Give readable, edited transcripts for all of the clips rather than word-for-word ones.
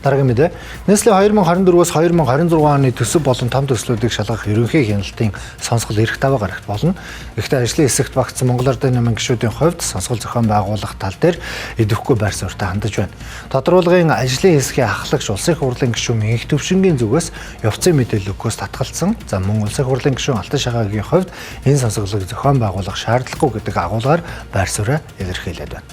Дараагийн мэдээ. Nestle 2024-өөс 2026 оны төсөв болон том төслүүдийг шалгах ерөнхий хяналтын сонсгол эрх даваа гаргах болно. Гэхдээ ажлын хэсэгт багтсан Монгол Ардын намын гишүүдийн хувьд сонсгол зохион байгуулах тал дээр идэвхгүй байр суурьтай хандаж байна. Тодорхойлгын ажлын хэсгийн ахлагч улсын их хурлын гишүүн Мөнх Төвшингийн зүгээс явцын мэдээлэл өгөхөөс татгалзсан. За мөн улсын их хурлын гишүүн Алтан Шахаагийн хувьд энэ сонсголыг зохион байгуулах шаардлагагүй гэдэг агуулгаар байр сууриа илэрхийлээд байна.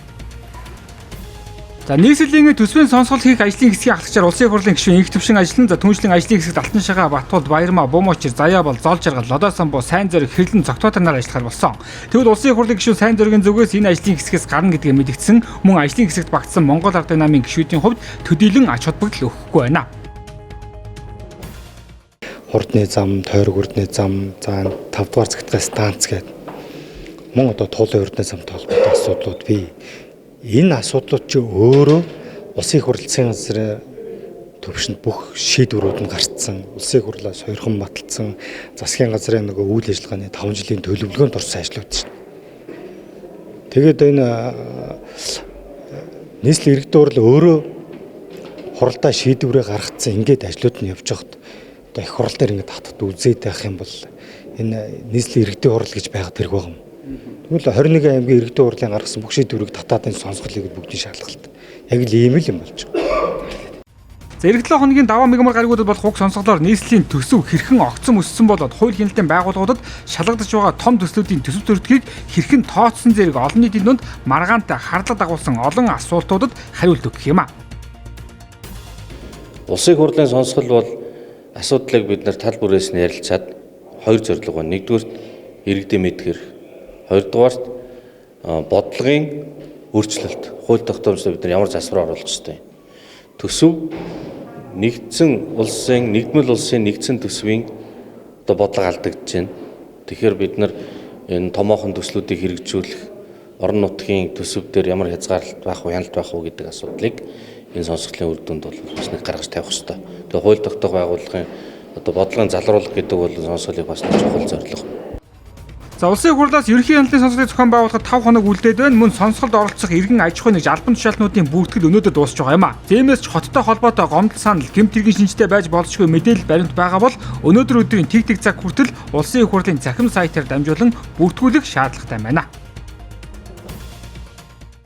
За нийслэлийн төсвийн сонсгол хийх ажлын хэсгийн ахлагчаар улсын их хурлын гишүүн Мөнх Төвшин ажиллан түншлэн ажлын хэсэгт Алтан Шахаа, Батболд, Баярмаа, Бомочир, Заяабал, Зол жаргал, Лодоосамбуу, Сайн зориг, Хэрлэн цогтой танаар ажиллахаар болсон. Тэгвэл улсын их хурлын гишүүн Сайн зоригийн зүгээс энэ ажлын хэсгээс гарна гэдгийг мэдгдсэн мөн ажлын хэсэгт багтсан Монгол Ардын намын гишүүдийн хувьд төдийлөн ач холбогдол өгөхгүй байна. Хурдны зам, тойрог урдны зам, за 5 дугаар цагтгай станц гэдэг мөн одоо туулын урдны замтай холбоотой асуудлууд бий. Энэ асуудлууд чи өөрөө улсын их хурлын газрын төвшөнд бүх шийдвэрүүд нь гарцсан. Улсын их хурлаас хоёрхан баталсан засгийн газрын нөгөө үйл ажиллагааны 5 жилийн төлөвлөгөөнд орсон ажлууд шин. Тэгээд энэ нийслэл иргэдийн хурл өөрөө хуралдаа шийдвэрээ гаргацсан ингээд ажлууд нь явж байхад одоо их хурал дээр ингээд татад үзээд байх юм бол энэ нийслэл иргэдийн хурл гэж байгаад тэрг байгаа юм. Тэгвэл 21 аймгийн иргэдийн хурлын гаргасан бүх шийдвэрийг татаад энэ сонсголыг бүгдийн шалгалт. Яг л ийм л юм болж байгаа. За эх 7 хоногийн даваа мегамар гаригуудад болох уг сонсголоор нийслэлийн төсөв хэрхэн огцом өссөн болоод хууль хяналтын байгууллагуудад шалгагдаж байгаа том төслүүдийн төсөв төрөлтгийг хэрхэн тооцсон зэрэг олон нийтийн дунд маргаантай харлага дагуулсан олон асуултуудад хариулт өгөх юм а. Улсын их хурлын сонсгол бол асуудлыг бид нар тал бүрээс нь ярилцаад хоёр зорилго байна. Нэгдүгээр иргэдийн мэдгэр, хоёрдугаарт бодлогын өөрчлөлт, хууль тогтоомжтой бид нар ямар засвар оруулах ёстой. Төсөв нэгдсэн улсын, нэгдмэл улсын нэгдсэн төсвийн одоо бодлого алдагдж байна. Тэгэхээр бид нар энэ томоохон төслүүдийг хэрэгжүүлэх, орон нутгийн төсөв дээр ямар хязгаарлалт байх уу, хяналт байх уу гэдэг асуудлыг энэ сонсголын үр дүнд бол бас нэг гаргаж тавих ёстой. Тэгээ хууль тогтоох байгууллагын одоо бодлогын залруулах гэдэг бол сонсголыг бас нэг чухал зорилго. За улсын их хурлаас ерөнхий хяналтын сонсголыг зохион байгуулахад 5 хоног үлдээд байна. Мөн сонсголд оролцох иргэн аж ахуйн нэгж албан тушаалтнуудын бүртгэл өнөөдөр дуусч байгаа юм а. Тиймээс ч хоттой холбоотой гомдол санал, гэмт хэргийн шинжтэй байж болзошгүй мэдээлэл баримт байгаа бол өнөөдөр өдрийн тэг цаг хүртэл улсын их хурлын цахим сайтаар дамжуулан бүртгүүлэх шаардлагатай байна.